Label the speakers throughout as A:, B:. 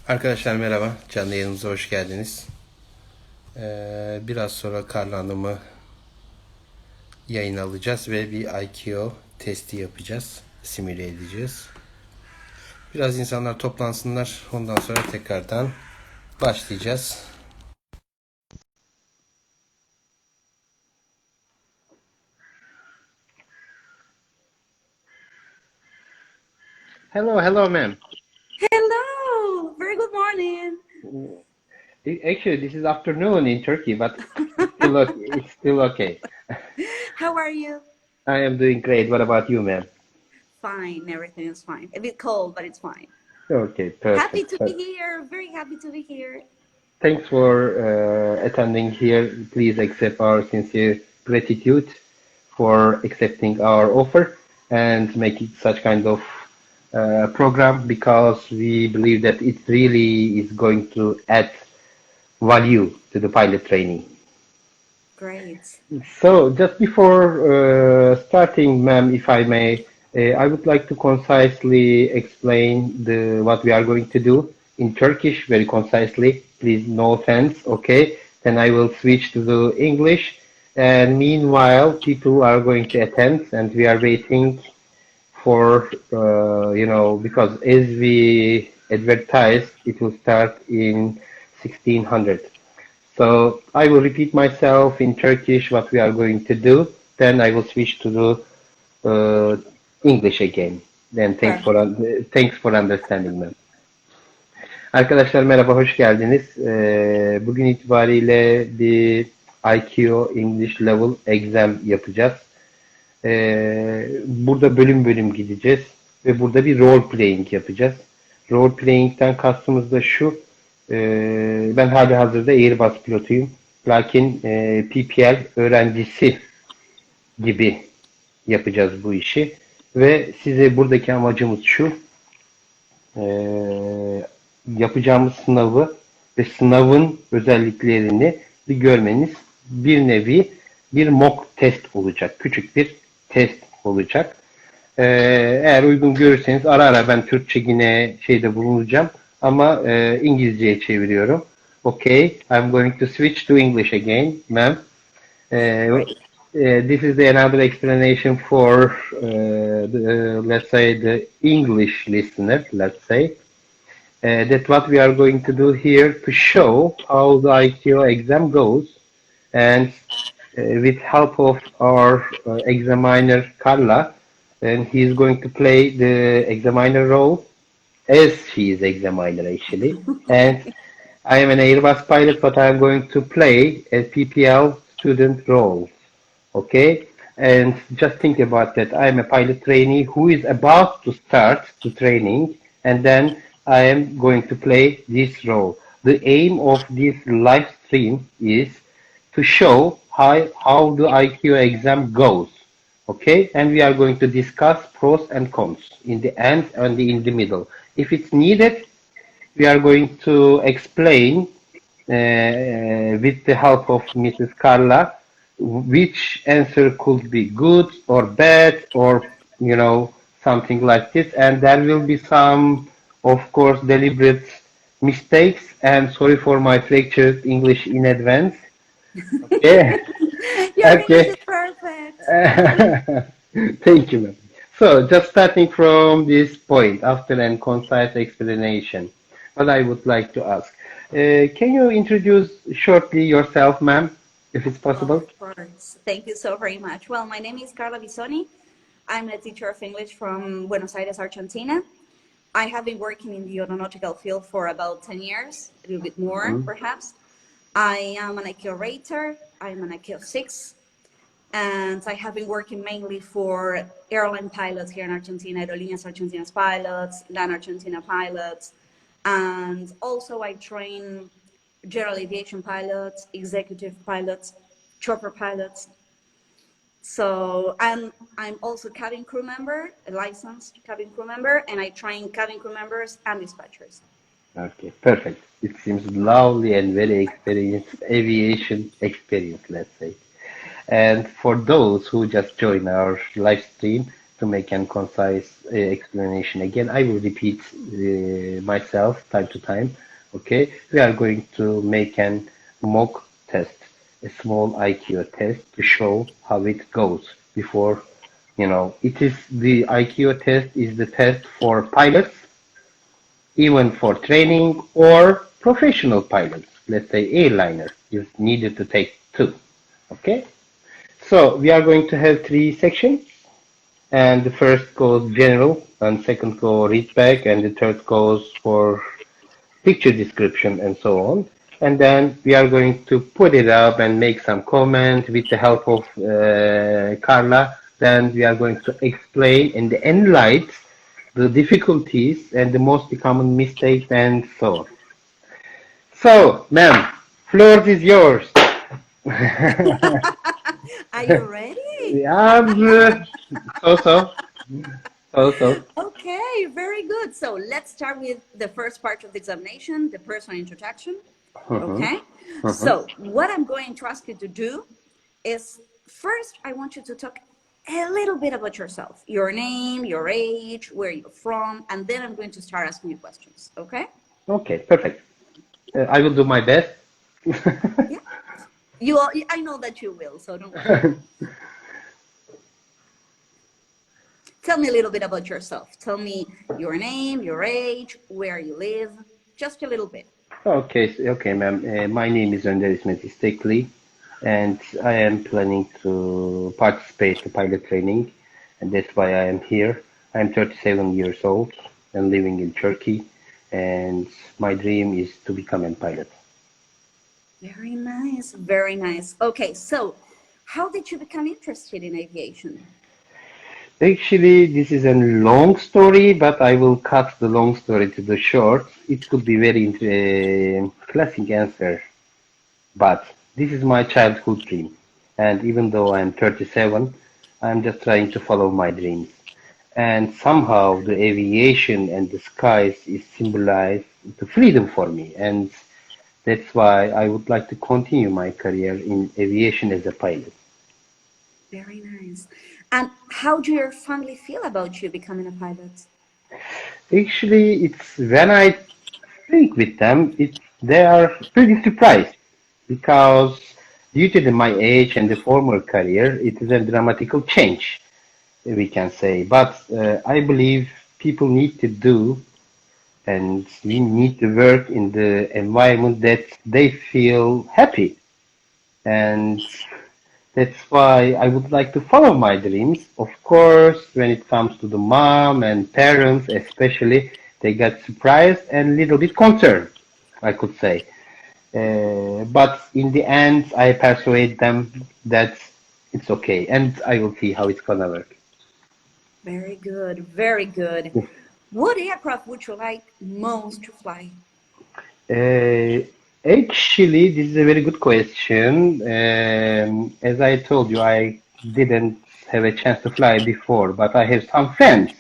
A: Arkadaşlar merhaba, canlı yayınımıza hoş geldiniz. Biraz sonra Carla Hanım'ı yayına alacağız ve bir ICAO testi yapacağız, simüle edeceğiz. Biraz insanlar toplansınlar, ondan sonra tekrardan başlayacağız. Hello ma'am.
B: Hello, very good morning.
A: Actually, this is afternoon in Turkey, but it's still okay.
B: How are you?
A: I am doing great. What about you, ma'am?
B: Fine, everything is fine. A bit cold, but it's fine.
A: Okay,
B: Happy
A: perfect.
B: to be here, very happy to be here.
A: Thanks for attending here. Please accept our sincere gratitude for accepting our offer and making such kind of program because we believe that it really is going to add value to the pilot training.
B: Great.
A: So just before starting, ma'am, if I may, I would like to concisely explain what we are going to do in Turkish very concisely. Please, no offense, okay? Then I will switch to the English. And meanwhile, people are going to attend, and we are waiting for, because as we advertised, it will start in 1600. So I will repeat myself in Turkish what we are going to do. Then I will switch to the English again. Then thanks for understanding me. Arkadaşlar merhaba, hoş geldiniz. Bugün itibariyle bir ICAO English Level Exam yapacağız. Burada bölüm bölüm gideceğiz ve burada bir role playing yapacağız. Role playing'den kastımız da şu. Ben halihazırda Airbus pilotuyum. Lakin PPL öğrencisi gibi yapacağız bu işi. Ve size buradaki amacımız şu. Yapacağımız sınavı ve sınavın özelliklerini bir görmeniz, bir nevi bir mock test olacak. Küçük bir test olacak. Eğer uygun görürseniz ara ara ben Türkçe yine bulunacağım. Ama İngilizceye çeviriyorum. Okay, I'm going to switch to English again, ma'am. This is another explanation for, let's say, the English listener, let's say. That what we are going to do here to show how the ICAO exam goes, and with help of our examiner Carla, and he is going to play the examiner role as she is examiner actually, and I am an Airbus pilot, but I am going to play a PPL student role. Okay, and just think about that. I am a pilot trainee who is about to start the training, and then I am going to play this role. The aim of this live stream is to show how the IQ exam goes. Okay, and we are going to discuss pros and cons in the end and in the middle. If it's needed, we are going to explain with the help of Mrs. Carla which answer could be good or bad or something like this, and there will be some, of course, deliberate mistakes, and sorry for my fractured English in advance. Okay.
B: Your
A: Okay.
B: English is perfect.
A: Thank you, ma'am. So, just starting from this point, after a concise explanation, what I would like to ask, can you introduce shortly yourself, ma'am, if it's possible?
B: Of course. Thank you so very much. Well, my name is Carla BISSONI. I'm a teacher of English from Buenos Aires, Argentina. I have been working in the aeronautical field for about 10 years, a little bit more, perhaps. I am an ICAO rater. I'm an ICAO 6. And I have been working mainly for airline pilots here in Argentina, Aerolíneas Argentinas pilots, LAN Argentina pilots. And also I train general aviation pilots, executive pilots, chopper pilots. So I'm also cabin crew member, a licensed cabin crew member, and I train cabin crew members and dispatchers.
A: Okay, perfect. It seems lovely and very experienced aviation experience, let's say. And for those who just joined our live stream, to make a concise explanation. Again, I will repeat myself time to time. Okay, we are going to make an mock test, a small IQ test to show how it goes before, it is the IQ test is the test for pilots, even for training or professional pilots. Let's say airliner is needed to take two. Okay, so we are going to have three sections, and the first goes general, and second goes read back, and the third goes for picture description and so on. And then we are going to put it up and make some comment with the help of Carla. Then we are going to explain and enlighten the difficulties and the most common mistakes and so on. So, ma'am, floor is yours.
B: Are you ready?
A: Yeah, so.
B: Okay, very good. So let's start with the first part of the examination, the personal introduction. Okay, so what I'm going to ask you to do is first, I want you to talk a little bit about yourself, your name, your age, where you're from, and then I'm going to start asking you questions. Okay?
A: Okay, perfect. I will do my best.
B: Yeah, I know that you will, so don't worry. Tell me a little bit about yourself. Tell me your name, your age, where you live, just a little bit.
A: Okay, ma'am. My name is Önder İsmet İSTEKLİ, and I am planning to participate to pilot training, and that's why I am here. I'm 37 years old and living in Turkey, and my dream is to become a pilot.
B: Very nice, very nice. Okay, so how did you become interested in aviation?
A: Actually, this is a long story, but I will cut the long story to the short. It could be very classic answer, but this is my childhood dream. And even though I'm 37, I'm just trying to follow my dreams. And somehow the aviation and the skies is symbolized the freedom for me. And that's why I would like to continue my career in aviation as a pilot.
B: Very nice. And how do your family feel about you becoming a pilot?
A: Actually, it's when I speak with them, they are pretty surprised because due to my age and the former career, it is a dramatical change, we can say. But I believe people need to do and we need to work in the environment that they feel happy. And that's why I would like to follow my dreams. Of course, when it comes to the mom and parents, especially, they get surprised and a little bit concerned, I could say. But in the end, I persuade them that it's okay, and I will see how it's gonna work.
B: Very good, very good. What aircraft would you like most to fly?
A: Uh, Actually, this is a very good question. As I told you, I didn't have a chance to fly before, but I have some friends.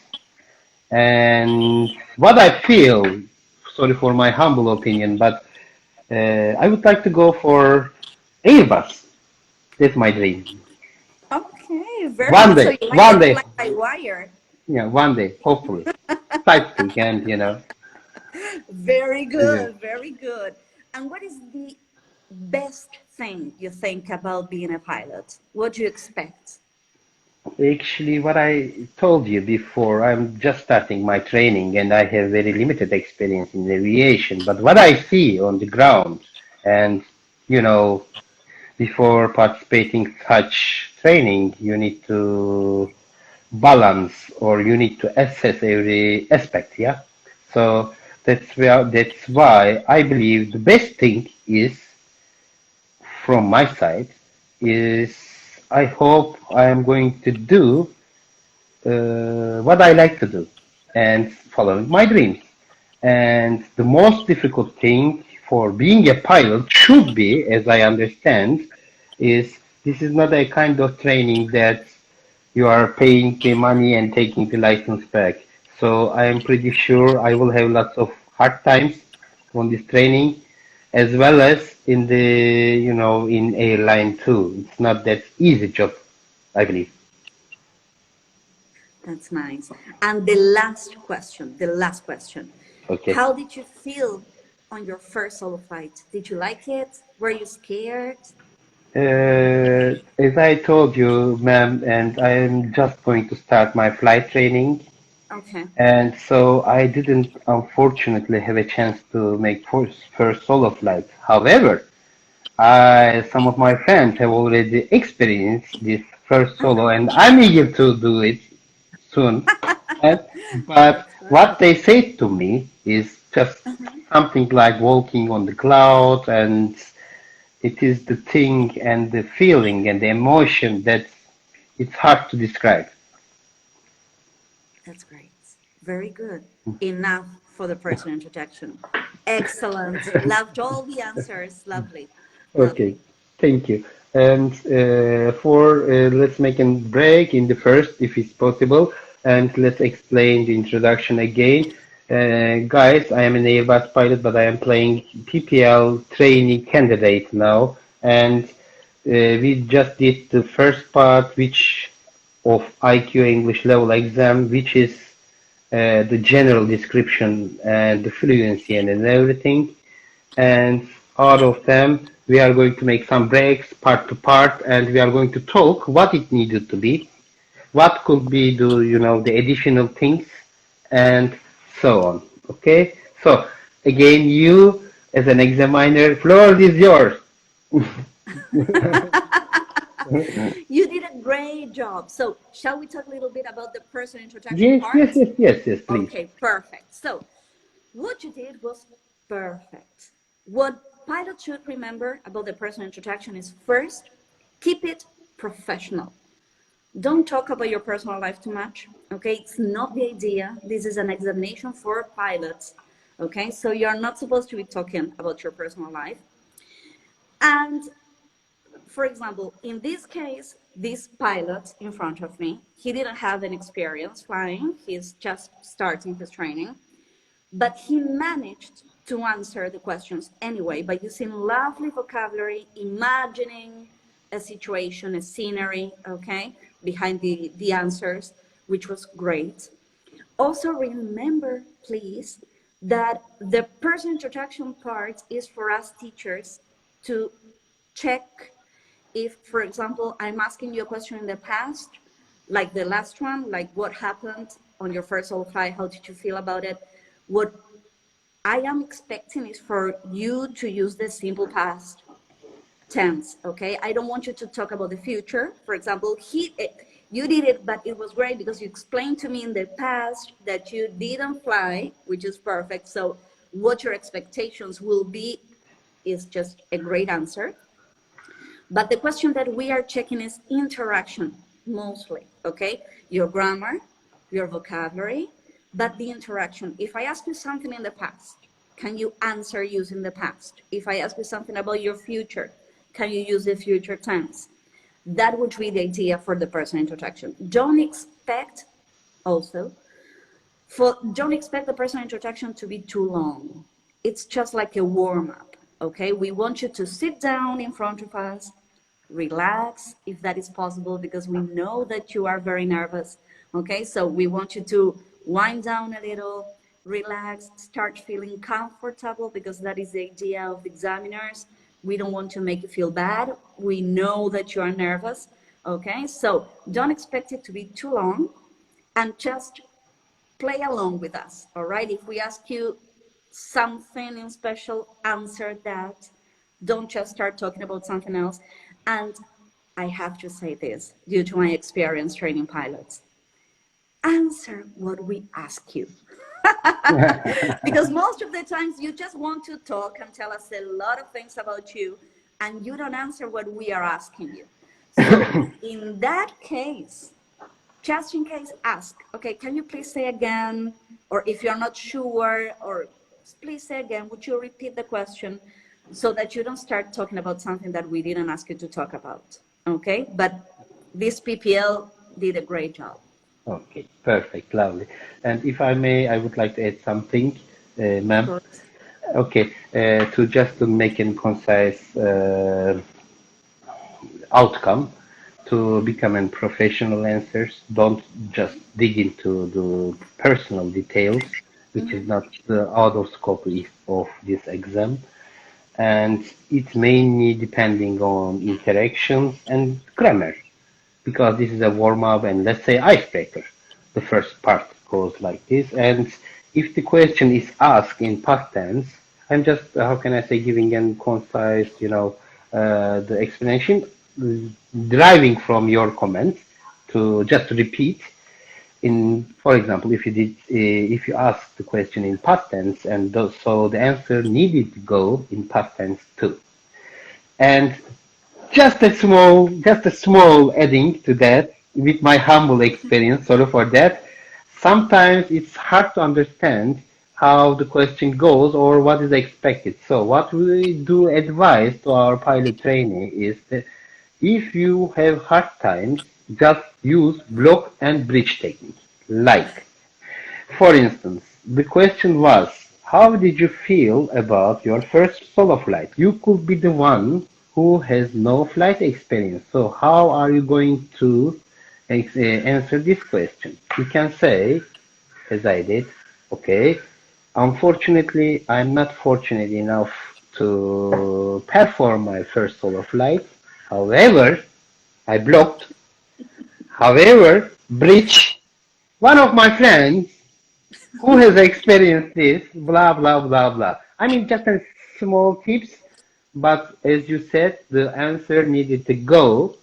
A: And what I feel, sorry for my humble opinion, but I would like to go for Airbus. That's my dream.
B: Okay, very good. So you like
A: One
B: the
A: day,
B: fly by wire?
A: yeah, one day, hopefully. Sightseeing and.
B: Very
A: Yeah.
B: good, very good. And what is the best thing you think about being a pilot? What do you expect?
A: Actually, what I told you before, I'm just starting my training and I have very limited experience in aviation. But what I see on the ground, and you know, before participating such training, you need to balance or you need to assess every aspect. Yeah. So that's why I believe the best thing is from my side is I hope I am going to do what I like to do and following my dreams. And the most difficult thing for being a pilot should be, as I understand, is this is not a kind of training that you are paying the money and taking the license back. So I am pretty sure I will have lots of hard times on this training, as well as in in airline too. It's not that easy job, I believe.
B: That's nice. And the last question,
A: Okay.
B: how did you feel on your first solo flight? Did you like it? Were you scared?
A: As I told you, ma'am, and I am just going to start my flight training,
B: Okay.
A: and so I didn't unfortunately have a chance to make first solo flight. However, some of my friends have already experienced this first solo, and I'm eager to do it soon. And, but
B: That's great.
A: what they said to me is just something like walking on the cloud, and it is the thing and the feeling and the emotion that it's hard to describe.
B: That's great. Very good. Enough for the personal introduction. Excellent. Loved all the answers. Lovely.
A: Okay,
B: Lovely.
A: thank you. And let's make a break in the first, if it's possible, and let's explain the introduction again. Guys, I am an Airbus pilot, but I am playing PPL trainee candidate now, and we just did the first part, which of IQ English level exam, which is the general description and the fluency and everything. And out of them, we are going to make some breaks, part to part, and we are going to talk what it needed to be, what could be the additional things, and so on. Okay? So, again, you, as an examiner, floor is yours.
B: You did a great job. So, shall we talk a little bit about the personal introduction
A: Yes, yes,
B: part?
A: yes, yes, yes, please.
B: Okay, perfect. So, what you did was perfect. What pilots should remember about the personal introduction is first, keep it professional. Don't talk about your personal life too much. Okay, it's not the idea. This is an examination for pilots. Okay, so you're not supposed to be talking about your personal life. And for example, in this case, this pilot in front of me, he didn't have an experience flying. He's just starting his training. But he managed to answer the questions anyway by using lovely vocabulary, imagining a situation, a scenery, okay, behind the answers, which was great. Also remember, please, that the person introduction part is for us teachers to check if, for example, I'm asking you a question in the past, like the last one, like what happened on your first solo flight, how did you feel about it? What I am expecting is for you to use the simple past tense, okay? I don't want you to talk about the future. For example, you did it, but it was great because you explained to me in the past that you didn't fly, which is perfect. So what your expectations will be is just a great answer. But the question that we are checking is interaction, mostly, okay? Your grammar, your vocabulary, but the interaction. If I ask you something in the past, can you answer using the past? If I ask you something about your future, can you use the future tense? That would be the idea for the person introduction. Don't expect the person introduction to be too long. It's just like a warm-up, okay? We want you to sit down in front of us, relax if that is possible, because we know that you are very nervous, okay? So we want you to wind down a little, relax, start feeling comfortable, because that is the idea of the examiners. We don't want to make you feel bad. We know that you are nervous, okay? So don't expect it to be too long, and just play along with us, all right? If we ask you something in special, answer that. Don't just start talking about something else. And I have to say this, due to my experience training pilots, answer what we ask you. Because most of the times you just want to talk and tell us a lot of things about you, and you don't answer what we are asking you. So in that case, just in case, ask, okay, can you please say again? Or if you're not sure, or please say again, would you repeat the question, so that you don't start talking about something that we didn't ask you to talk about, okay? But this PPL did a great job.
A: Okay, perfect, lovely. And if I may, I would like to add something,
B: Of
A: ma'am.
B: course.
A: Okay, to make a concise outcome. to become a professional answers. Don't just dig into the personal details, which is not the out of scope of this exam. And it's mainly depending on interactions and grammar, because this is a warm-up and let's say icebreaker. The first part goes like this, and if the question is asked in past tense, I'm just, how can I say, giving a concise, the explanation, deriving from your comments to just repeat. For example, if you ask the question in past tense, and so the answer needed to go in past tense too. And just a small adding to that, with my humble experience, sorry for that. Sometimes it's hard to understand how the question goes or what is expected. So what we do advise to our pilot trainee is that if you have hard times, just use block and bridge technique. Like, for instance, the question was, how did you feel about your first solo flight? You could be the one who has no flight experience. So how are you going to answer this question? You can say, as I did, okay, unfortunately, I'm not fortunate enough to perform my first solo flight. However, I blocked. However, bridge, one of my friends who has experienced this, blah, blah, blah, blah. I mean, just a small tips, but as you said, the answer needed to go.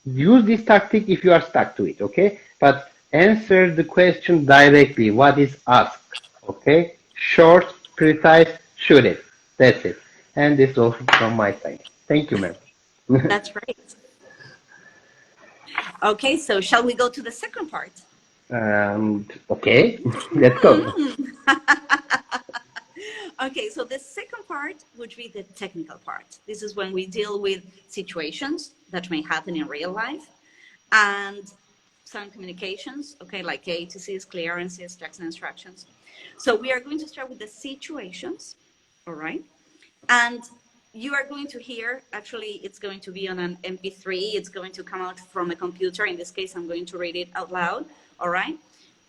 A: Use this tactic if you are stuck to it, okay? But answer the question directly, what is asked, okay? Short, precise, shoot it. That's it. And this is all from my side. Thank you, ma'am.
B: That's great. Okay, so shall we go to the second part?
A: Okay, let's go.
B: Okay, so the second part would be the technical part. This is when we deal with situations that may happen in real life and some communications, okay, like A to C's, clearances, checks and instructions. So we are going to start with the situations, all right? And you are going to hear, actually, it's going to be on an MP3. It's going to come out from a computer. In this case, I'm going to read it out loud, all right?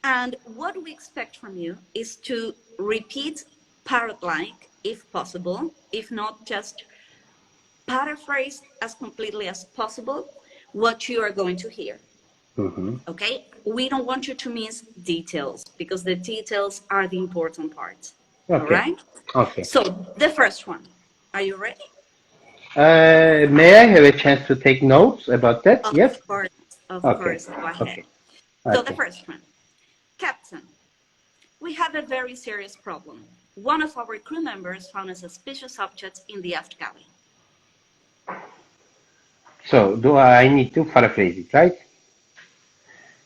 B: And what we expect from you is to repeat parrot-like, if possible. If not, just paraphrase as completely as possible what you are going to hear. Okay? We don't want you to miss details, because the details are the important part.
A: Okay.
B: All right?
A: Okay.
B: So the first one. Are you ready?
A: May I have a chance to take notes about that? Yes?
B: Of course. Of
A: Okay.
B: course. Go ahead.
A: Okay.
B: So the first one. Captain, we have a very serious problem. One of our crew members found a suspicious object in the aft galley.
A: So, do I need to paraphrase it, right?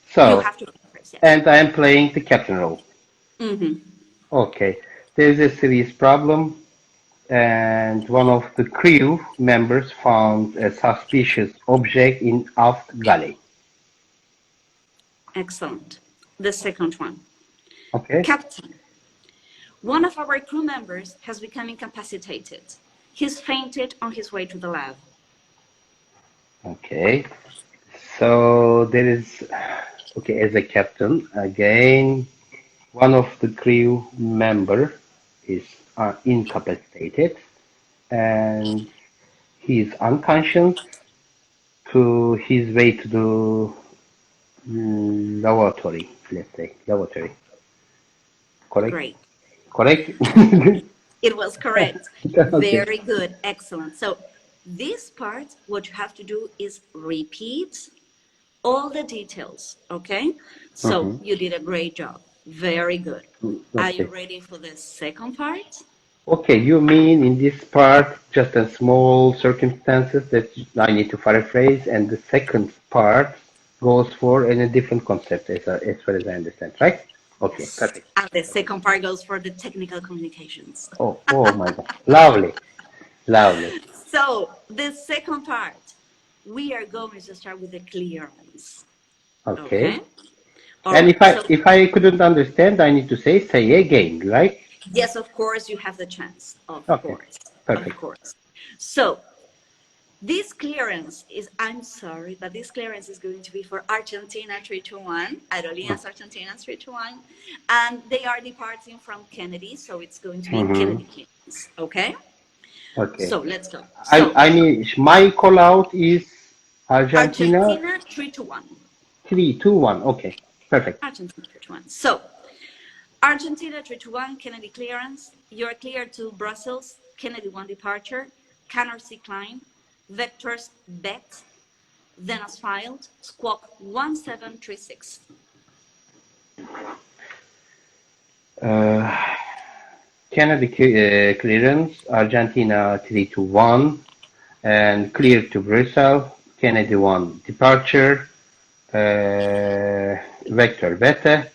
A: So,
B: you have to paraphrase, yes.
A: And I am playing the captain role.
B: Mm-hmm.
A: Okay. There is a serious problem, and one of the crew members found a suspicious object in aft galley.
B: Excellent. The second one.
A: Okay.
B: Captain, one of our crew members has become incapacitated. He's fainted on his way to the lab.
A: Okay. So there is, okay, as a captain, again, one of the crew member is incapacitated, and he is unconscious to his way to the lavatory, let's say, lavatory. Correct?
B: Great.
A: Correct?
B: It was correct.
A: Okay.
B: Very good. Excellent. So this part, what you have to do is repeat all the details, okay? So you did a great job. Very good. Are you ready for the second part?
A: Okay, you mean in this part just a small circumstances that I need to paraphrase, and the second part goes for in a different concept as far as I understand, right? Okay, perfect.
B: And the second part goes for the technical communications.
A: Oh my God. Lovely. Lovely.
B: So the second part, we are going to start with the clearance.
A: Okay.
B: And
A: right, if I couldn't understand, I need to say again, right?
B: Yes, of course, you have the chance. Of
A: Okay.
B: course.
A: Perfect.
B: Of course. So This clearance is, I'm sorry, but this clearance is going to be for Argentina 321, Aerolíneas Argentinas 321, and they are departing from Kennedy, so it's going to be Kennedy clearance, okay?
A: Okay.
B: So let's go. So,
A: I mean, my call out is Argentina
B: Argentina 321.
A: 321. Okay, perfect.
B: Argentina 321. So, Argentina 321, Kennedy clearance. You're cleared to Brussels, Kennedy 1 departure, Canard C climb, vectors bet, then as filed, squawk 1736.
A: Kennedy clearance, Argentina 321, and clear to Brussels, Kennedy 1 departure, vector beta,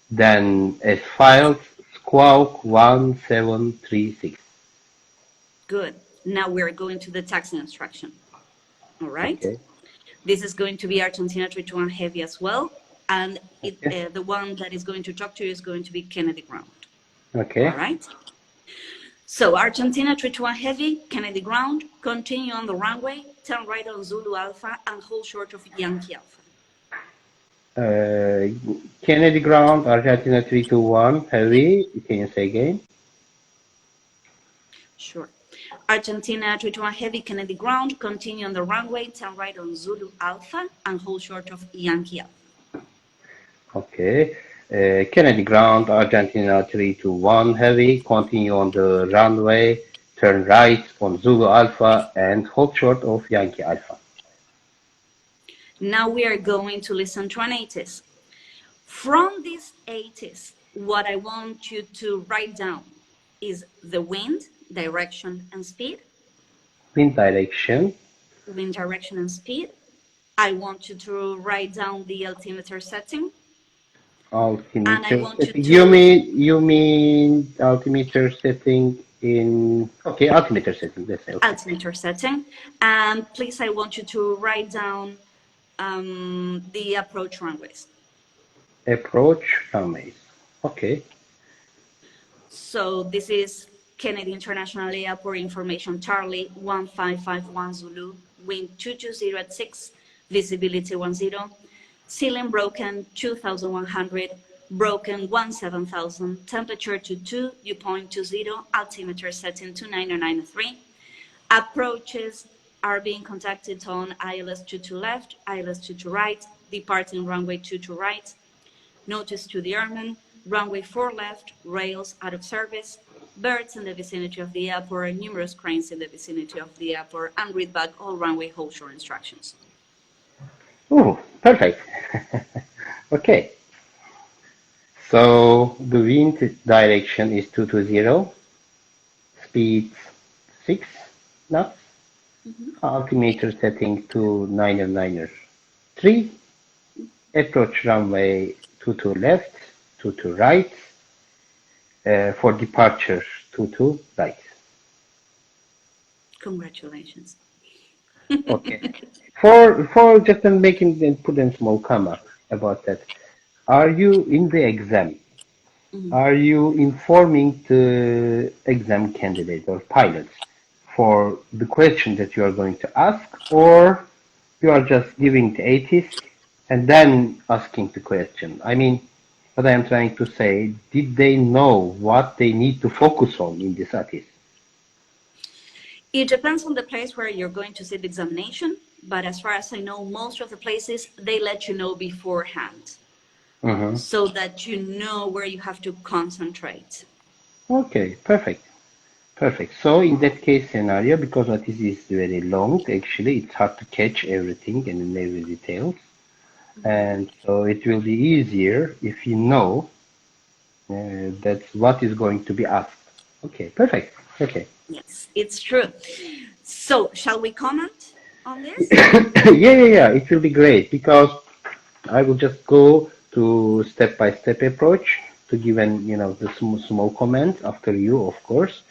A: then as filed, squawk 1736.
B: Good. Now we're going to the taxi instruction. All right.
A: Okay.
B: This is going to be Argentina 321 heavy as well. And the one that is going to talk to you is going to be Kennedy ground.
A: Okay.
B: All right. So Argentina 321 heavy, Kennedy ground, continue on the runway, turn right on Zulu Alpha and hold short of Yankee Alpha.
A: Kennedy ground, Argentina 321 heavy. Can you say again?
B: Sure. Argentina 321 heavy, Kennedy ground, continue on the runway, turn right on Zulu Alpha and hold short of Yankee Alpha.
A: Okay. Kennedy ground, Argentina 321 heavy, continue on the runway, turn right on Zulu Alpha and hold short of Yankee Alpha.
B: Now we are going to listen to an ATIS. From these ATIS, what I want you to write down is the wind, direction, and speed.
A: Wind direction.
B: Wind direction and speed. I want you to write down the altimeter setting.
A: Altimeter.
B: And I want you to...
A: You mean altimeter setting in... Okay, altimeter setting. Let's say. Okay.
B: Altimeter setting. And please, I want you to write down the approach runways.
A: Approach runways. Okay.
B: So this is Kennedy International Airport information, Charlie 1551 Zulu, wind 220 at 6, visibility 10, ceiling broken 2100, broken 17000, temperature 22, dew point 20, altimeter setting 29093. Approaches are being contacted on ILS 22 left, ILS 22 right, departing runway 22 right, notice to the airman, runway 4 left, rails out of service, birds in the vicinity of the airport, numerous cranes in the vicinity of the airport, and read back all runway hold short instructions.
A: Oh, perfect. Okay. So the wind direction is 220, speed 6 knots, altimeter setting to 993, approach runway 22 left, 22 right, for departure 22 right.
B: Congratulations.
A: Okay. For just making and put in small comma about that. Are you in the exam? Are you informing the exam candidate or pilots for the question that you are going to ask, or you are just giving the ATIS and then asking the question? I mean, what I am trying to say, did they know what they need to focus on in this ATIS?
B: It depends on the place where you're going to sit the examination, but as far as I know, most of the places, they let you know beforehand. So that you know where you have to concentrate. Okay,
A: perfect. Perfect. So in that case scenario, because ATIS is very long, actually, it's hard to catch everything and in every detail. And so it will be easier if you know that's what is going to be asked. Okay, perfect. Okay.
B: Yes, it's true. So shall we comment on this?
A: Yeah. It will be great because I will just go to step-by-step approach to give the small comment after you, of course.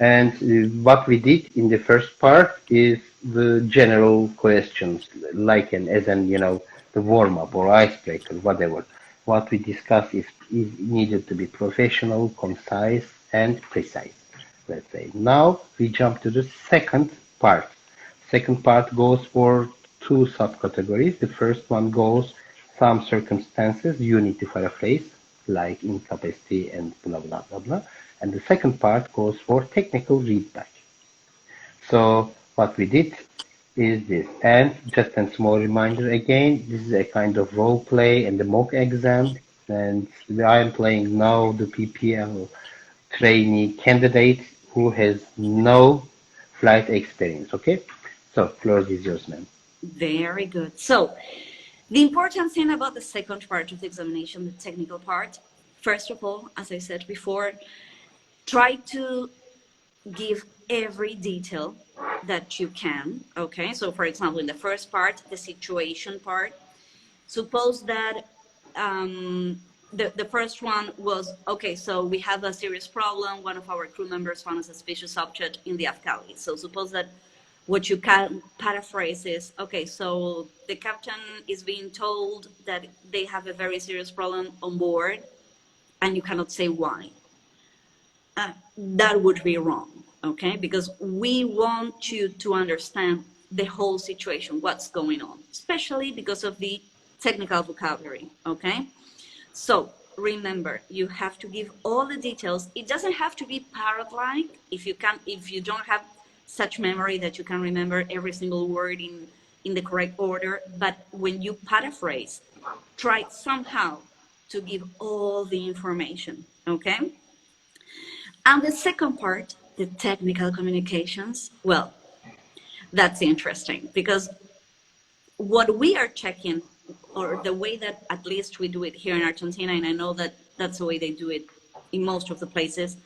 A: And what we did in the first part is the general questions, like the warm-up or icebreaker, whatever. What we discussed is needed to be professional, concise, and precise, let's say. Now we jump to the second part. Second part goes for two subcategories. The first one goes some circumstances you need to paraphrase, like incapacity and blah, blah, blah, blah. And the second part goes for technical readback. So what we did is this. And just a small reminder again, this is a kind of role play and the mock exam. And I am playing now the PPL trainee candidate who has no flight experience. Okay? So, floor is yours, ma'am.
B: Very good. So, the important thing about the second part of the examination, the technical part, first of all, as I said before, try to give every detail that you can, okay? So, for example, in the first part, the situation part, suppose that the first one was, okay, so we have a serious problem. One of our crew members found a suspicious object in the aft galley. So suppose that what you can paraphrase is, okay, so the captain is being told that they have a very serious problem on board and you cannot say why. That would be wrong, okay? Because we want you to understand the whole situation, what's going on, especially because of the technical vocabulary, okay? So remember, you have to give all the details. It doesn't have to be parrot-like if you don't have such memory that you can remember every single word in the correct order. But when you paraphrase, try somehow to give all the information, okay? And the second part, the technical communications, well, that's interesting because what we are checking, or the way that at least we do it here in Argentina, and I know that that's the way they do it in most of the places,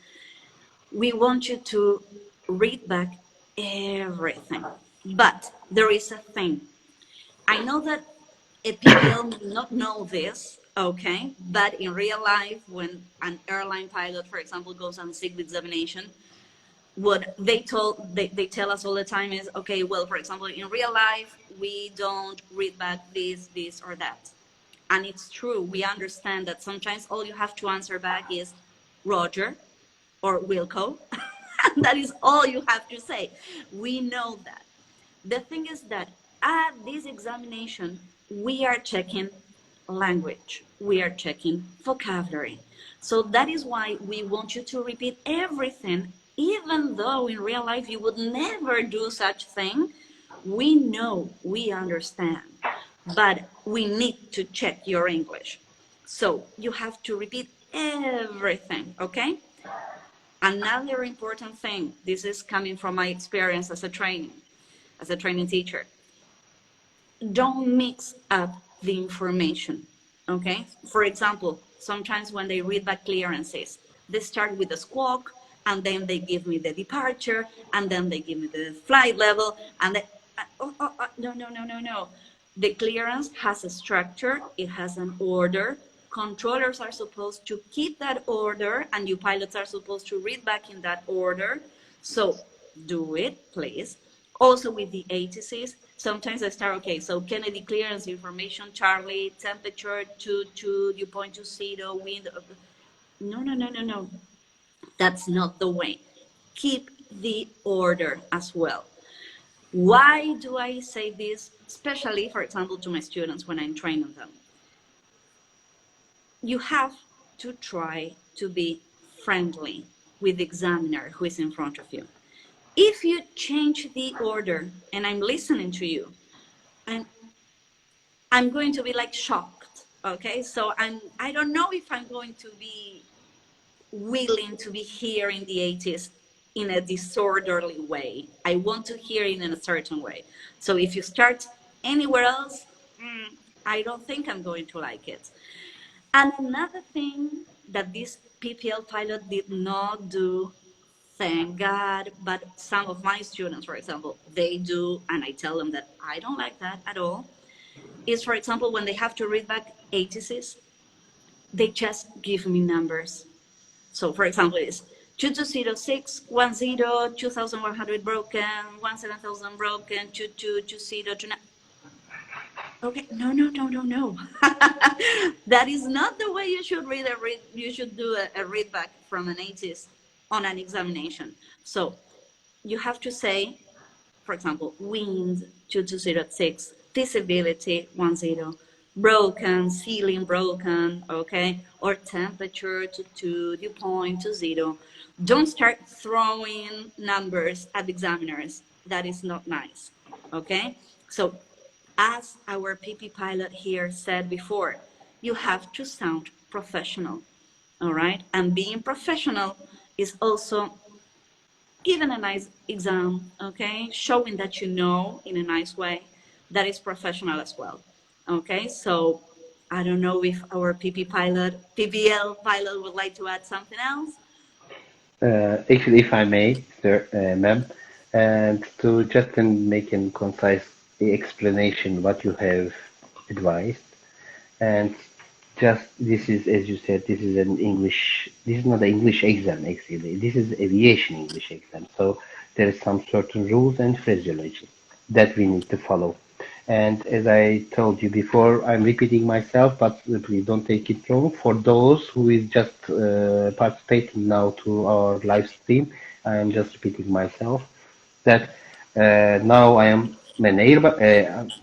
B: we want you to read back everything. But there is a thing. I know that a PPL may not know this, okay, but in real life, when an airline pilot, for example, goes on SIGL examination, what they tell us all the time is, okay, well, for example, in real life, we don't read back this, or that. And it's true, we understand that sometimes all you have to answer back is Roger or Wilco. That is all you have to say. We know that. The thing is that at this examination, we are checking language. We are checking vocabulary. So that is why we want you to repeat everything, even though in real life you would never do such thing. We know, we understand, but we need to check your English. So you have to repeat everything, okay? Another important thing, this is coming from my experience as a training teacher. Don't mix up the information, okay? For example, sometimes when they read back clearances, they start with the squawk, and then they give me the departure, and then they give me the flight level, and they, no. The clearance has a structure, it has an order. Controllers are supposed to keep that order, and you pilots are supposed to read back in that order. So do it, please. Also with the ATCs, sometimes I start, okay, so Kennedy clearance information, Charlie, temperature, 22, dew point 20, wind. No. That's not the way. Keep the order as well. Why do I say this? Especially, for example, to my students when I'm training them. You have to try to be friendly with the examiner who is in front of you. If you change the order and I'm listening to you, I'm going to be like shocked, okay? So I don't know if I'm going to be willing to be here in the 80s in a disorderly way. I want to hear it in a certain way. So if you start anywhere else, I don't think I'm going to like it. And another thing that this PPL pilot did not do, thank God, but some of my students, for example, they do, and I tell them that I don't like that at all, is, for example, when they have to read back ATCs, they just give me numbers. So, for example, it's 2206, 10, 2100 broken, 17,000 broken, 2220, 29. Okay, no. That is not the way you should you should do a read back from an ATIS on an examination. So you have to say for example, wind 22 at 6, visibility 10, broken, ceiling broken, okay, or temperature to dew point to 0. Don't start throwing numbers at examiners. That is not nice, okay? So as our PP pilot here said before, you have to sound professional, all right? And being professional is also giving a nice exam, okay? Showing that you know in a nice way. That is professional as well, okay? So I don't know if our PPL pilot would like to add something else.
A: Actually, if I may, sir, ma'am, and to just make a concise explanation what you have advised, and just this is, as you said, this is an English. This is not an English exam actually. This is aviation English exam. So there is some certain rules and phraseology that we need to follow. And as I told you before, I'm repeating myself, but please don't take it wrong. For those who is just participating now to our live stream, I am just repeating myself that now I am an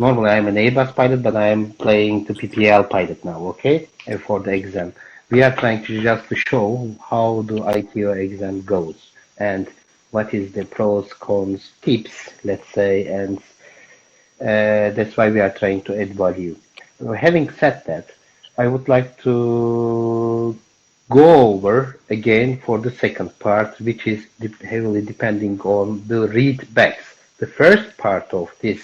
A: normally I'm an Airbus pilot, but I am playing the PPL pilot now, okay, for the exam. We are trying to just to show how the ICAO exam goes and what is the pros, cons, tips, let's say, and that's why we are trying to add value. Having said that, I would like to go over again for the second part, which is heavily depending on the read backs. The first part of this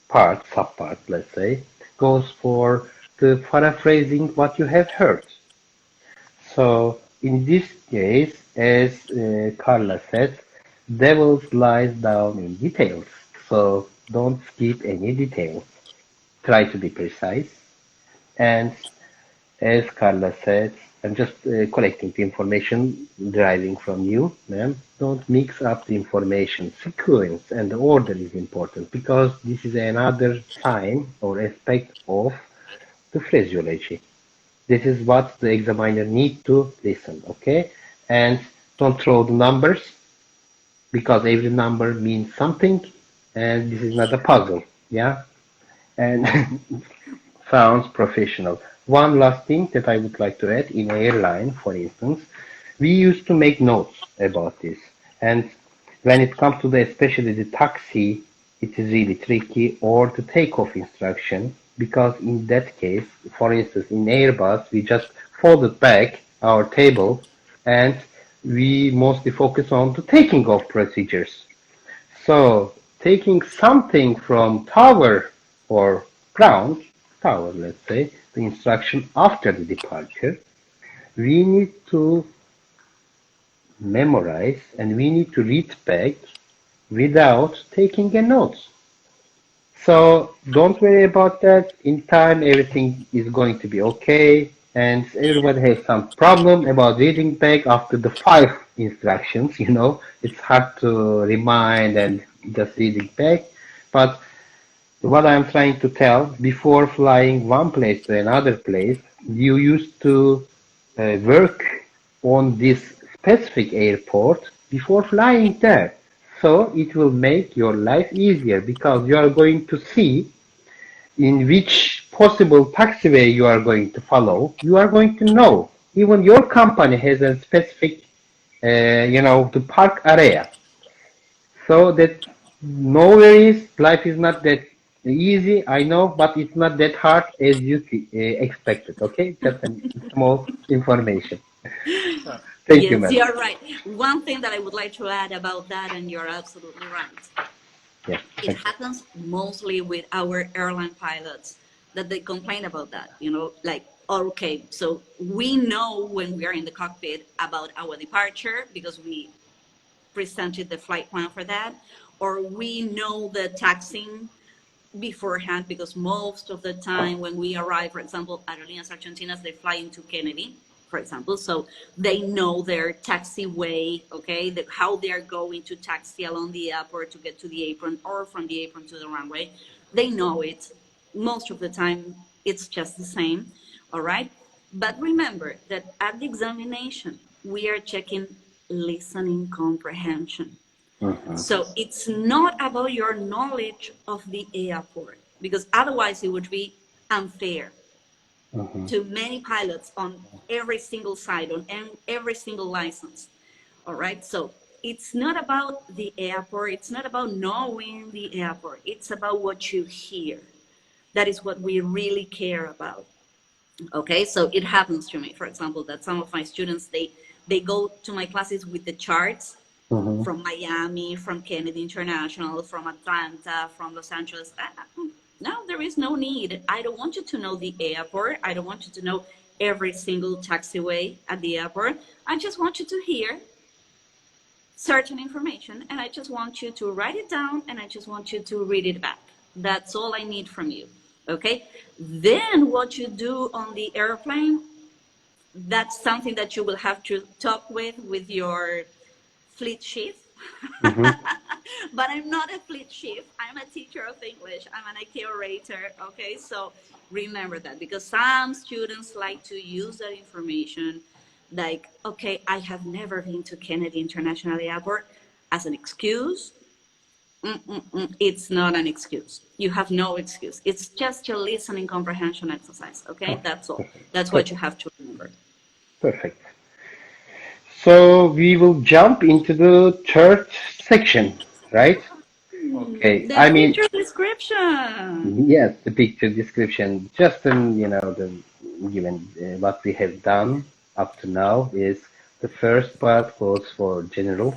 A: part, subpart, let's say, goes for the paraphrasing what you have heard. So in this case, as Carla said, devil lies down in details. So don't skip any details. Try to be precise. And as Carla said, I'm just collecting the information deriving from you, ma'am. Don't mix up the information. Sequence and the order is important because this is another sign or aspect of the phraseology. This is what the examiner needs to listen, okay? And don't throw the numbers because every number means something and this is not a puzzle, yeah? And sounds professional. One last thing that I would like to add in airline, for instance, we used to make notes about this. And when it comes to the, especially the taxi, it is really tricky, or the takeoff instruction, because in that case, for instance, in Airbus, we just folded back our table and we mostly focus on the taking off procedures. So taking something from tower or ground, tower, let's say, the instruction after the departure, we need to memorize and we need to read back without taking a note. So don't worry about that. In time, everything is going to be okay. And everybody has some problem about reading back after the 5 instructions. It's hard to remind and just reading back. But what I'm trying to tell, before flying one place to another place, you used to work on this specific airport before flying there. So it will make your life easier because you are going to see in which possible taxiway you are going to follow. You are going to know. Even your company has a specific, the park area. So that no worries, life is not that easy, I know, but it's not that hard as you expected, okay? Just a small information. Thank you,
B: Yes,
A: ma'am.
B: you're right. One thing that I would like to add about that, and you're absolutely right.
A: Yes,
B: It happens mostly with our airline pilots that they complain about that, like, okay, so we know when we are in the cockpit about our departure because we presented the flight plan for that, or we know the taxing beforehand because most of the time when we arrive, for example, Aerolíneas Argentinas, they fly into Kennedy, for example, so they know their taxiway, okay, how they are going to taxi along the airport to get to the apron or from the apron to the runway. They know it. Most of the time, it's just the same, all right? But remember that at the examination, we are checking listening comprehension, So it's not about your knowledge of the airport, because otherwise it would be unfair to many pilots on every single site, on every single license. All right, so it's not about the airport, it's not about knowing the airport, it's about what you hear. That is what we really care about. Okay, so it happens to me, for example, that some of my students, they go to my classes with the charts from Miami, from Kennedy International, from Atlanta, from Los Angeles. No, there is no need. I don't want you to know the airport. I don't want you to know every single taxiway at the airport. I just want you to hear certain information, and I just want you to write it down, and I just want you to read it back. That's all I need from you. Okay? Then what you do on the airplane, that's something that you will have to talk with your fleet chief. But I'm not a fleet chief. I'm a teacher of English. I'm an ICAO rater. Okay, so remember that, because some students like to use that information like, okay, I have never been to Kennedy International Airport, as an excuse. It's not an excuse. You have no excuse. It's just a listening comprehension exercise. Okay, that's all. That's what you have to remember.
A: Perfect. So we will jump into the third section, right? Okay.
B: The
A: I mean,
B: picture description.
A: yes, the picture description. Just in, the given what we have done up to now is the first part goes for general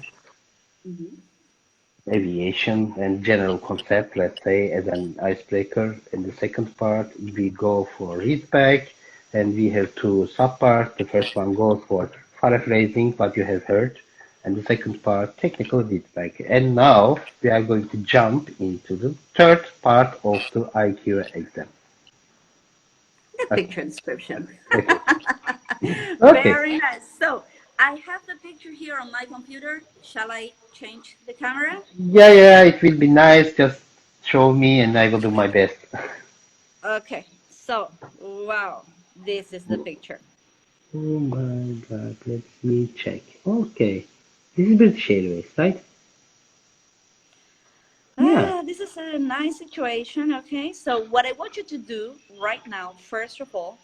A: aviation and general concept, let's say, as an icebreaker. And the second part, we go for feedback, and we have two subparts. The first one goes for paraphrasing what you have heard, and the second part, technical feedback. And now we are going to jump into the third part of the IQ exam.
B: The picture description.
A: Okay. Okay.
B: Very nice. So I have the picture here on my computer. Shall I change the camera?
A: Yeah, it will be nice. Just show me, and I will do my best.
B: Okay. So, wow, this is the picture.
A: Oh my God, let me check. Okay, this is British Airways, right? Yeah.
B: This is a nice situation. Okay. So what I want you to do right now, first of all,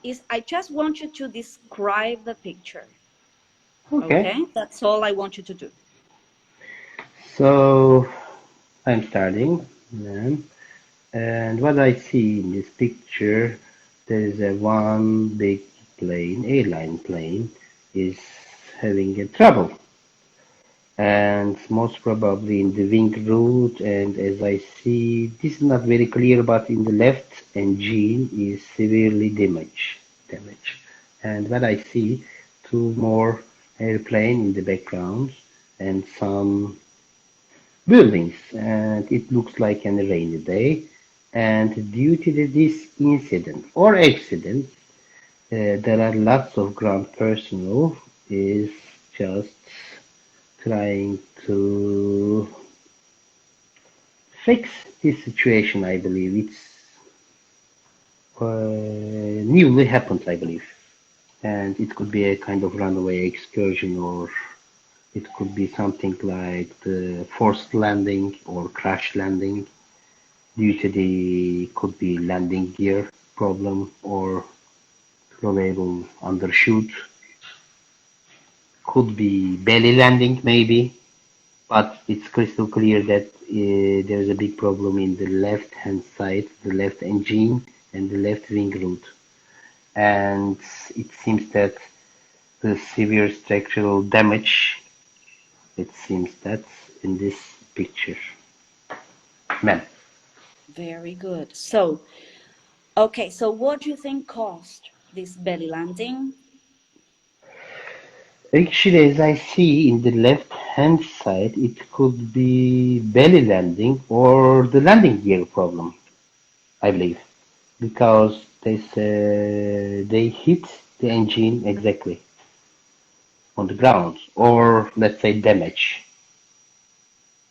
B: is I just want you to describe the picture.
A: Okay.
B: Okay. That's all I want you to do.
A: So I'm starting, and what I see in this picture, there is a one big plane, airline plane, is having a trouble, and most probably in the wing root. And as I see, this is not very clear, but in the left engine is severely damaged. And what I see, two more airplane in the background and some buildings, and it looks like a rainy day. And due to this incident or accident, there are lots of ground personnel is just trying to fix this situation. I believe it's newly happened, I believe, and it could be a kind of runaway excursion, or it could be something like the forced landing or crash landing due to the could be landing gear problem or probable undershoot. Could be belly landing maybe, but it's crystal clear that there's a big problem in the left hand side, the left engine and the left wing root. And it seems that the severe structural damage, it seems that's in this picture. Man.
B: Very good. So, okay, so what do you think caused this belly landing?
A: Actually, as I see in the left hand side, it could be belly landing or the landing gear problem, I believe, because they say they hit the engine exactly on the ground, or let's say damage.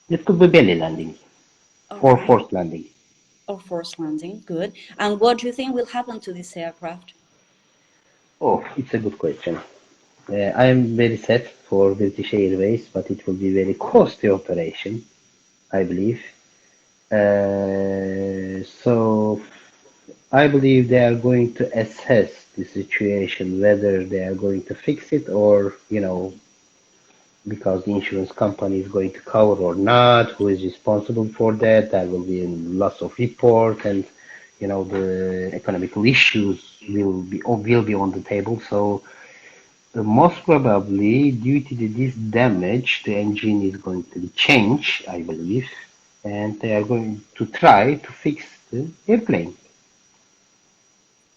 A: It could be belly landing
B: All
A: or
B: right.
A: forced landing.
B: Or forced landing. Good. And what do you think will happen to this aircraft?
A: Oh, it's a good question. I am very sad for British Airways, but it will be very costly operation, I believe. So I believe they are going to assess the situation, whether they are going to fix it or, because the insurance company is going to cover or not, who is responsible for that. There will be lots of report, and the economical issues will be on the table. So most probably, due to this damage, the engine is going to be changed, I believe, and they are going to try to fix the airplane.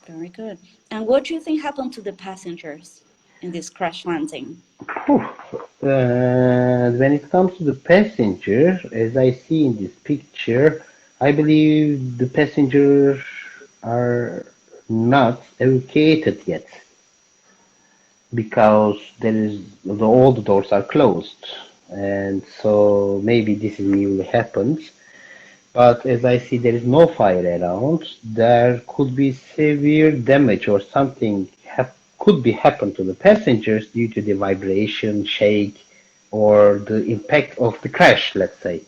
B: Very good. And what do you think happened to the passengers in this crash landing?
A: Whew. When it comes to the passenger, as I see in this picture, I believe the passengers are not evacuated yet because all the doors are closed, and so maybe this is newly happened. But as I see, there is no fire around. There could be severe damage or something could be happen to the passengers due to the vibration, shake, or the impact of the crash, let's say.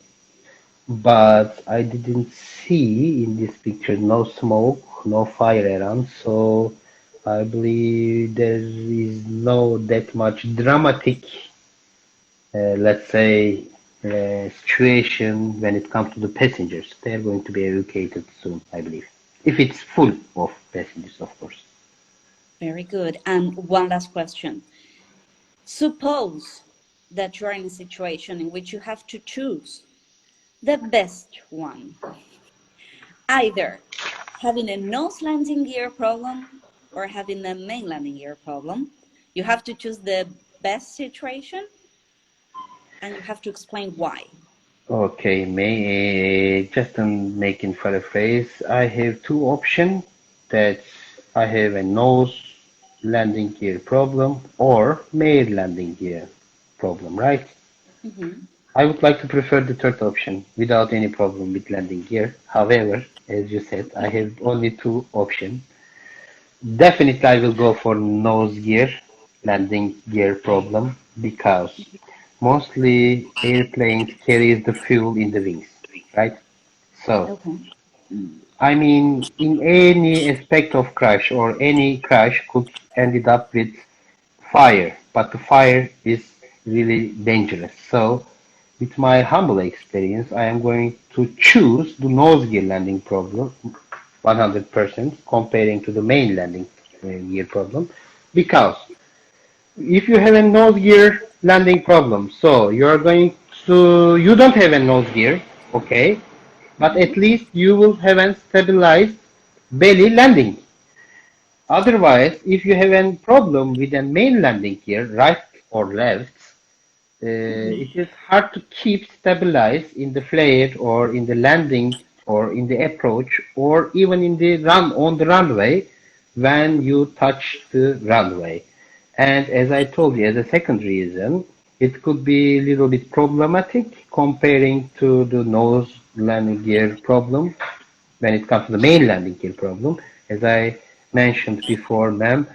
A: But I didn't see in this picture no smoke, no fire around, so I believe there is no that much dramatic, let's say, situation when it comes to the passengers. They are going to be evacuated soon, I believe. If it's full of passengers, of course.
B: Very good. And one last question. Suppose that you're in a situation in which you have to choose the best one. Either having a nose landing gear problem or having a main landing gear problem. You have to choose the best situation and you have to explain why.
A: Okay, just making for a phrase, I have two options that I have a nose landing gear problem or main landing gear problem, right?
B: Mm-hmm.
A: I would like to prefer the third option without any problem with landing gear. However, as you said, I have only two options. Definitely, I will go for nose gear, landing gear problem, because mostly airplanes carries the fuel in the wings, right? So,
B: Okay.
A: I mean, in any aspect of crash or any crash could ended up with fire, but the fire is really dangerous. So, with my humble experience, I am going to choose the nose gear landing problem 100% comparing to the main landing gear problem, because if you have a nose gear landing problem, so you don't have a nose gear, okay, but
B: Mm-hmm.
A: at least you will have a stabilized belly landing. Otherwise, if you have a problem with a main landing gear, right or left,
B: Mm-hmm.
A: it is hard to keep stabilized in the flare or in the landing or in the approach or even in the run on the runway when you touch the runway. And as I told you, as a second reason, it could be a little bit problematic comparing to the nose landing gear problem when it comes to the main landing gear problem. As I mentioned before, ma'am,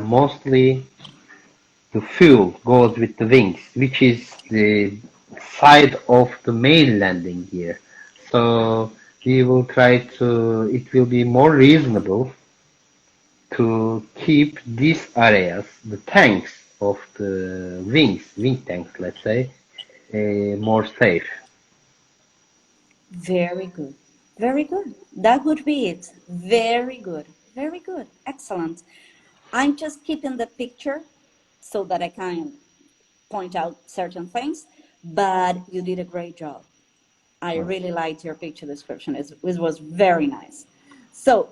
A: mostly the fuel goes with the wings, which is the side of the main landing gear. So we will try to, it will be more reasonable to keep these areas, the tanks of the wing tanks, let's say, more safe.
B: Very good. Very good. That would be it. Very good. Very good. Excellent. I'm just keeping the picture so that I can point out certain things, but you did a great job. I really liked your picture description. It was very nice. So,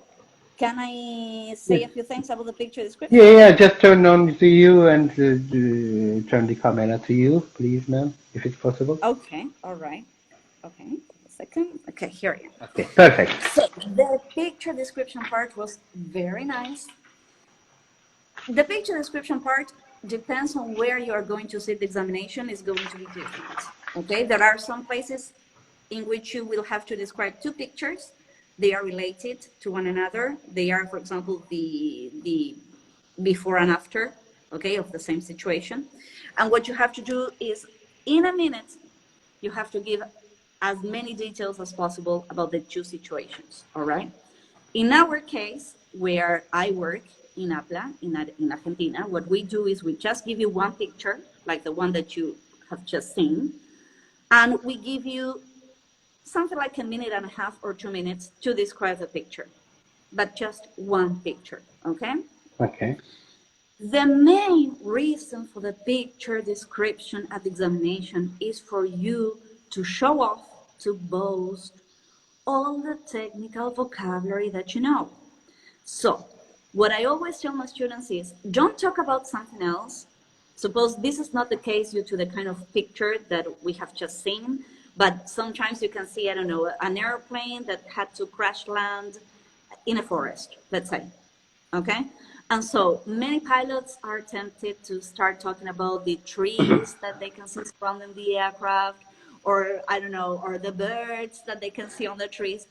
B: can I say
A: Yes.
B: a few things about the picture description?
A: Yeah, just turn on to you and turn the camera to you, please, ma'am, if it's possible.
B: Okay, all right. Okay, a second. Okay, here I am.
A: Okay, perfect.
B: So, the picture description part was very nice. The picture description part depends on where you are going to sit the examination is going to be different. Okay, there are some places in which you will have to describe two pictures. They are related to one another. They are, for example, the before and after okay, of the same situation. And what you have to do is, in a minute, you have to give as many details as possible about the two situations, all right? In our case, where I work in APLA, in Argentina, what we do is we just give you one picture, like the one that you have just seen, and we give you something like a minute and a half or 2 minutes to describe the picture, but just one picture, okay?
A: Okay.
B: The main reason for the picture description at the examination is for you to show off, to boast all the technical vocabulary that you know. So what I always tell my students is, don't talk about something else. Suppose this is not the case due to the kind of picture that we have just seen, but sometimes you can see, I don't know, an airplane that had to crash land in a forest, let's say, okay? And so many pilots are tempted to start talking about the trees that they can see surrounding the aircraft, or I don't know, or the birds that they can see on the trees.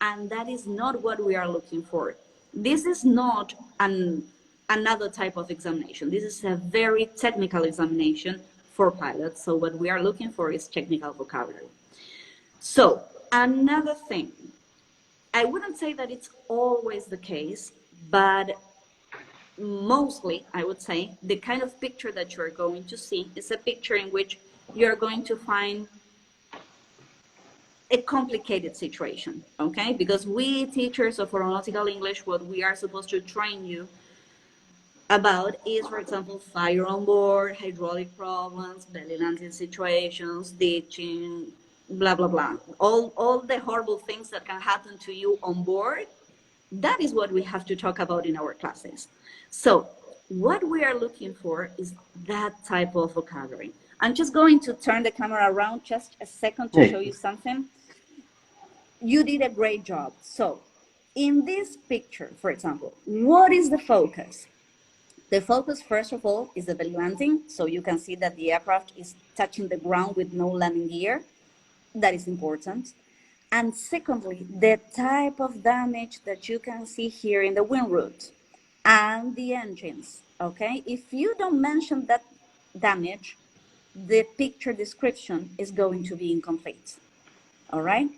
B: And that is not what we are looking for. This is not another type of examination. This is a very technical examination for pilots. So what we are looking for is technical vocabulary. So another thing, I wouldn't say that it's always the case, but mostly, I would say, the kind of picture that you're going to see is a picture in which you're going to find a complicated situation, okay? Because we teachers of aeronautical English, what we are supposed to train you about is, for example, fire on board, hydraulic problems, belly landing situations, ditching, blah, blah, blah. All the horrible things that can happen to you on board, that is what we have to talk about in our classes. So what we are looking for is that type of vocabulary. I'm just going to turn the camera around just a second to show you something. You did a great job. So in this picture, for example, what is the focus? The focus, first of all, is the belly landing. So you can see that the aircraft is touching the ground with no landing gear. That is important. And secondly, the type of damage that you can see here in the wing root and the engines, okay? If you don't mention that damage, the picture description is going to be incomplete, all right?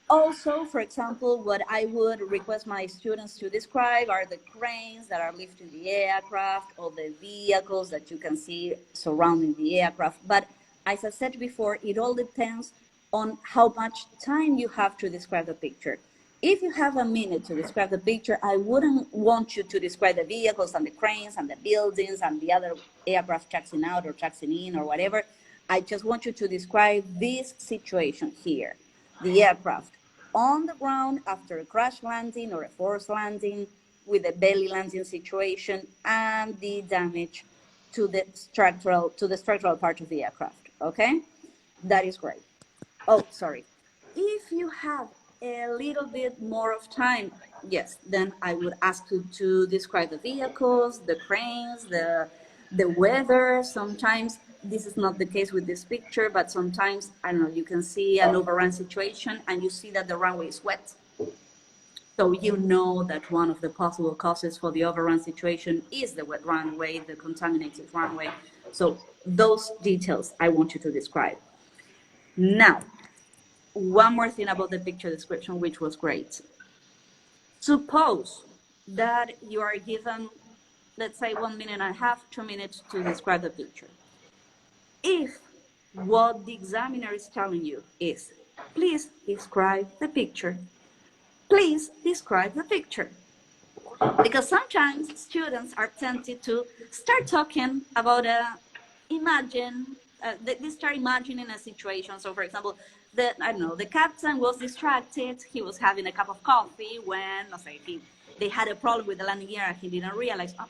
B: Also, for example, what I would request my students to describe are the cranes that are lifting the aircraft, or the vehicles that you can see surrounding the aircraft. But as I said before, it all depends on how much time you have to describe the picture. If you have a minute to describe the picture, I wouldn't want you to describe the vehicles and the cranes and the buildings and the other aircraft taxiing out or taxiing in or whatever. I just want you to describe this situation here. The aircraft on the ground after a crash landing or a forced landing with a belly landing situation and the damage to the structural part of the aircraft, okay? That is great. Oh, sorry. If you have a little bit more of time, yes, then I would ask you to describe the vehicles, the cranes, the weather. Sometimes this is not the case with this picture, but sometimes, I don't know, you can see an overrun situation and you see that the runway is wet. So you know that one of the possible causes for the overrun situation is the wet runway, the contaminated runway. So those details I want you to describe. Now, one more thing about the picture description, which was great. Suppose that you are given, let's say, 1 minute and a half, 2 minutes to describe the picture. If what the examiner is telling you is, please describe the picture, please describe the picture. Because sometimes students are tempted to start talking about they start imagining a situation. So for example, the captain was distracted. He was having a cup of coffee when, let's say, they had a problem with the landing gear and he didn't realize, oh,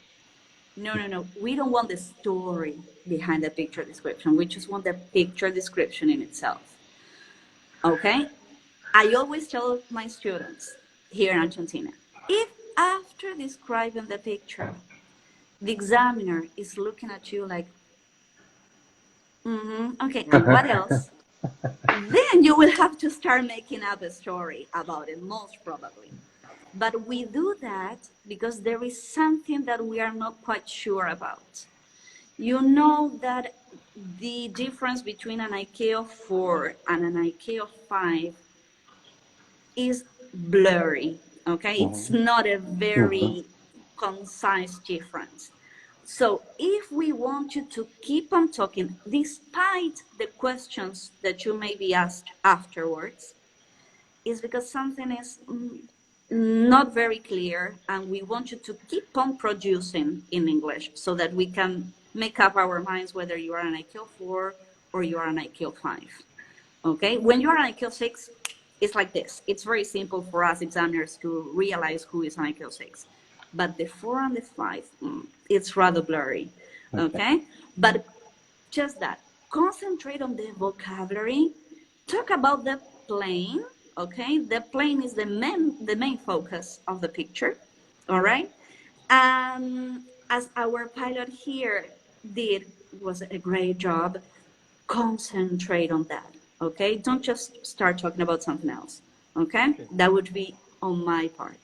B: no. We don't want the story behind the picture description. We just want the picture description in itself. Okay? I always tell my students here in Argentina, if after describing the picture, the examiner is looking at you like, okay, and what else? Then you will have to start making up a story about it, most probably. But we do that because there is something that we are not quite sure about. you know that the difference between an ICAO 4 and an ICAO 5 is blurry, okay? It's not a very concise difference. So if we want you to keep on talking, despite the questions that you may be asked afterwards, is because something is not very clear, and we want you to keep on producing in English so that we can make up our minds whether you are an ICAO 4 or you are an ICAO 5. Okay? When you are an ICAO 6, it's like this. It's very simple for us examiners to realize who is an ICAO 6. But the 4 and the 5, it's rather blurry. Okay? But just that. Concentrate on the vocabulary. Talk about the plane. Okay? The plane is the main focus of the picture. All right? As our pilot here did, was a great job. Concentrate on that. Okay, don't just start talking about something else. Okay, that would be on my part.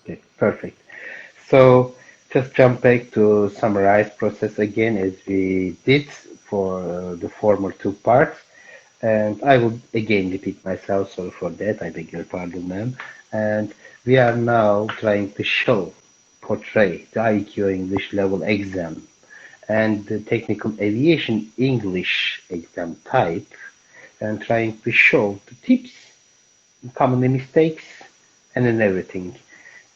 A: Okay, perfect. So just jump back to summarize process again as we did for the former two parts. And I will again repeat myself, sorry for that, I beg your pardon, ma'am. And we are now trying to portray the IQ English level exam and the technical aviation English exam type, and trying to show the tips, common mistakes, and then everything.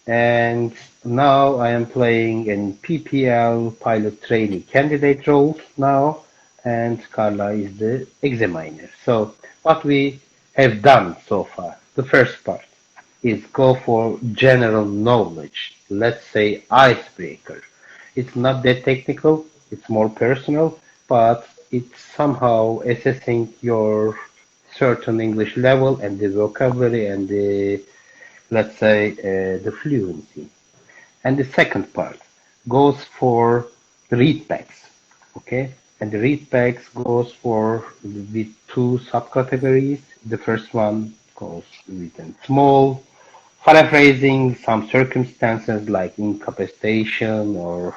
A: And now I am playing in PPL pilot trainee candidate role now, and Carla is the examiner. So what we have done so far, the first part is go for general knowledge, let's say icebreaker. It's not that technical, it's more personal, but it's somehow assessing your certain English level and the vocabulary and the, let's say, the fluency. And the second part goes for the readbacks, okay? And the readbacks goes for the two subcategories. The first one goes with a small paraphrasing some circumstances like incapacitation or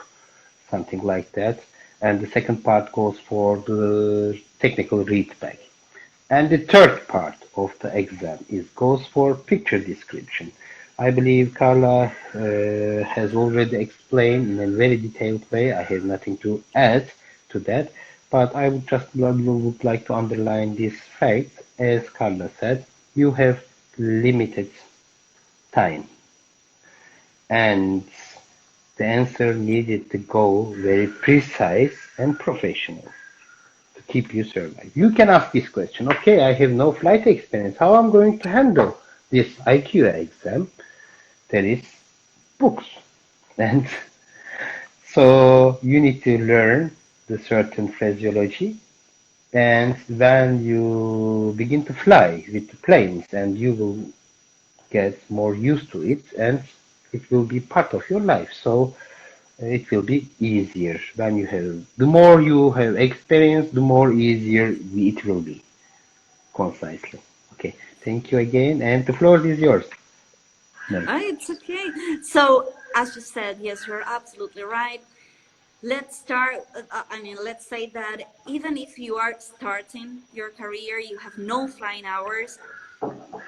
A: something like that. And the second part goes for the technical readback. And the third part of the exam goes for picture description. I believe Carla has already explained in a very detailed way. I have nothing to add to that, but I would like to underline this fact. As Carla said, you have limited time, and the answer needed to go very precise and professional to keep you survive. You can ask this question, okay, I have no flight experience. How am I going to handle this IQ exam? There is books. And so you need to learn the certain phraseology. And when you begin to fly with the planes, and you will get more used to it, and it will be part of your life. So it will be easier when you have, the more you have experience, the more easier it will be, concisely. Okay, thank you again, and the floor is yours. No.
B: It's okay. So, as you said, yes, you're absolutely right. Let's start, let's say that even if you are starting your career, you have no flying hours,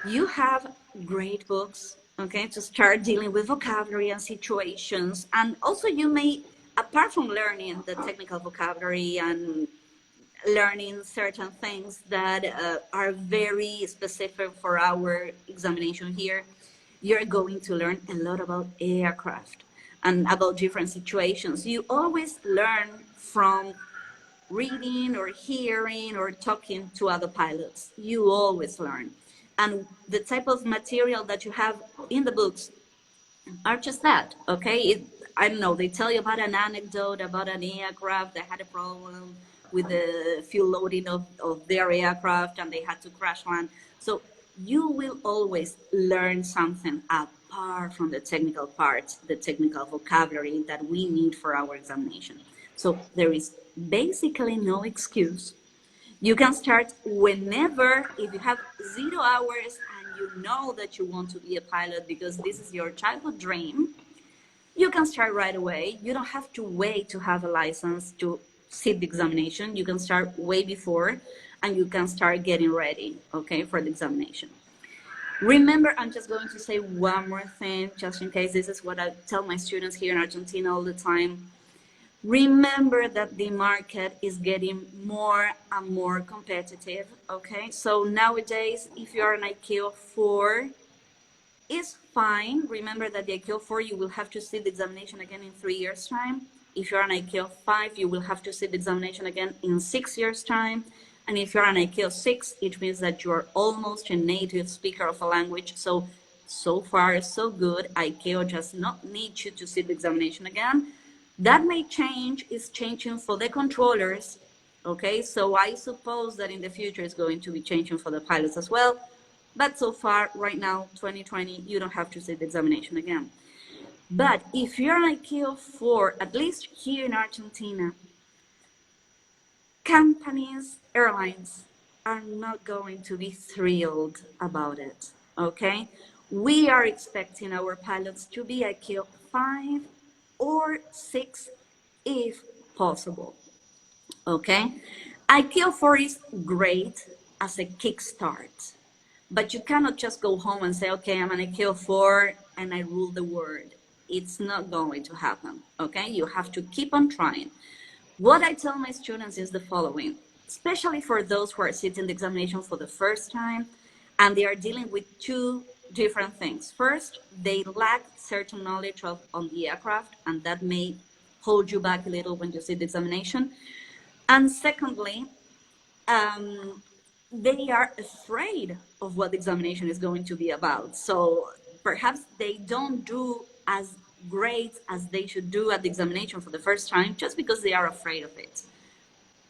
B: you have great books, okay, to start dealing with vocabulary and situations. And also you may, apart from learning the technical vocabulary and learning certain things that are very specific for our examination here, you're going to learn a lot about aircraft and about different situations. You always learn from reading or hearing or talking to other pilots. You always learn. And the type of material that you have in the books are just that, okay? I don't know, they tell you about an anecdote about an aircraft that had a problem with the fuel loading of their aircraft and they had to crash land. So you will always learn something apart from the technical parts, the technical vocabulary that we need for our examination. So there is basically no excuse. You can start whenever. If you have 0 hours and you know that you want to be a pilot because this is your childhood dream, You can start right away. You don't have to wait to have a license to sit the examination. You can start way before, and you can start getting ready, okay, for the examination. Remember, I'm just going to say one more thing, just in case. This is what I tell my students here in Argentina all the time. Remember that the market is getting more and more competitive, okay? So nowadays, if you're an ICAO 4, it's fine. Remember that the ICAO 4, you will have to sit the examination again in 3 years' time. If you're an ICAO 5, you will have to sit the examination again in 6 years' time. And if you're an ICAO 6, it means that you're almost a native speaker of a language. So far, so good. ICAO does not need you to sit the examination again. That may change, is changing for the controllers, okay? So I suppose that in the future it's going to be changing for the pilots as well. But so far, right now, 2020, you don't have to sit the examination again. But if you're an ICAO 4, at least here in Argentina, companies, airlines are not going to be thrilled about it, okay? We are expecting our pilots to be ICAO 5 or 6 if possible, okay? ICAO 4 is great as a kickstart, but you cannot just go home and say, okay, I'm an ICAO 4 and I rule the world. It's not going to happen, okay? You have to keep on trying. What I tell my students is the following, especially for those who are sitting the examination for the first time and they are dealing with two different things. First, they lack certain knowledge on the aircraft, and that may hold you back a little when you sit the examination. And secondly, they are afraid of what the examination is going to be about. So perhaps they don't do as great as they should do at the examination for the first time just because they are afraid of it.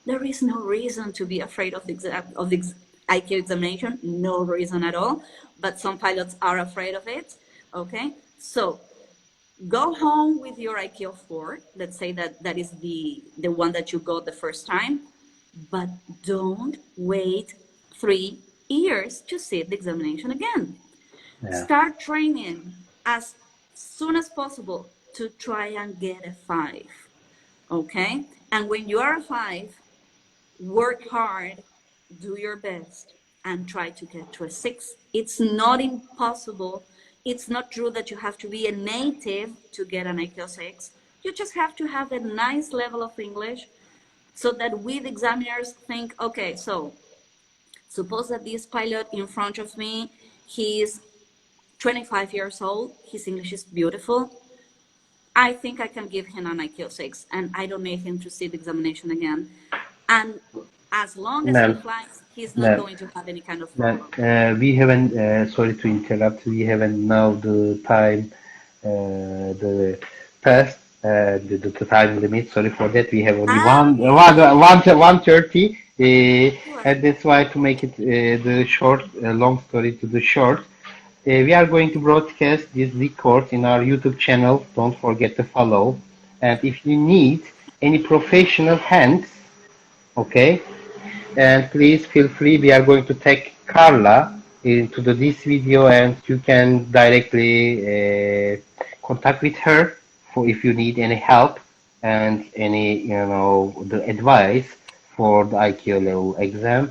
B: There is no reason to be afraid of the ICAO examination, no reason at all, but some pilots are afraid of it, okay? So go home with your ICAO 4, let's say that is the one that you got the first time, but don't wait 3 years to sit the examination again. Yeah. Start training as soon as possible to try and get a 5, okay? And when you are a 5, work hard, do your best, and try to get to a 6. It's not impossible. It's not true that you have to be a native to get an ICAO 6. You just have to have a nice level of English so that we, the examiners, think, okay, so suppose that this pilot in front of me, he's 25 years old, his English is beautiful. I think I can give him an ICAO 6, and I don't need him to sit the examination again. And as long as he flies, he's not going to have any kind of problem.
A: We haven't, sorry to interrupt, we haven't now the time, the past, the time limit, sorry for that. We have only 1:30, and that's why to make it the short, long story to the short. We are going to broadcast this record in our YouTube channel. Don't forget to follow. And if you need any professional hands, okay, and please feel free. We are going to take Carla into this video, and you can directly contact with her for if you need any help and any the advice for the ICAO level exam.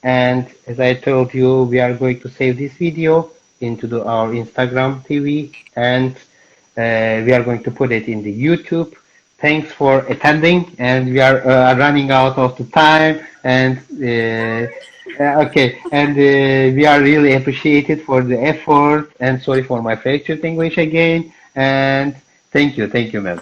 A: And as I told you, we are going to save this video into our Instagram TV, and we are going to put it in the YouTube. Thanks for attending, and we are running out of the time, and okay, and we are really appreciated for the effort, and sorry for my fractured English again, and thank you, ma'am.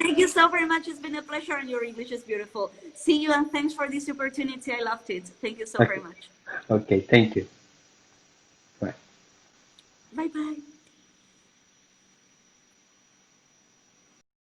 B: Thank you so very much. It's been a pleasure, and your English is beautiful. See you, and thanks for this opportunity. I loved it. Thank you so very much.
A: Okay, thank you. Bye.
B: Bye-bye.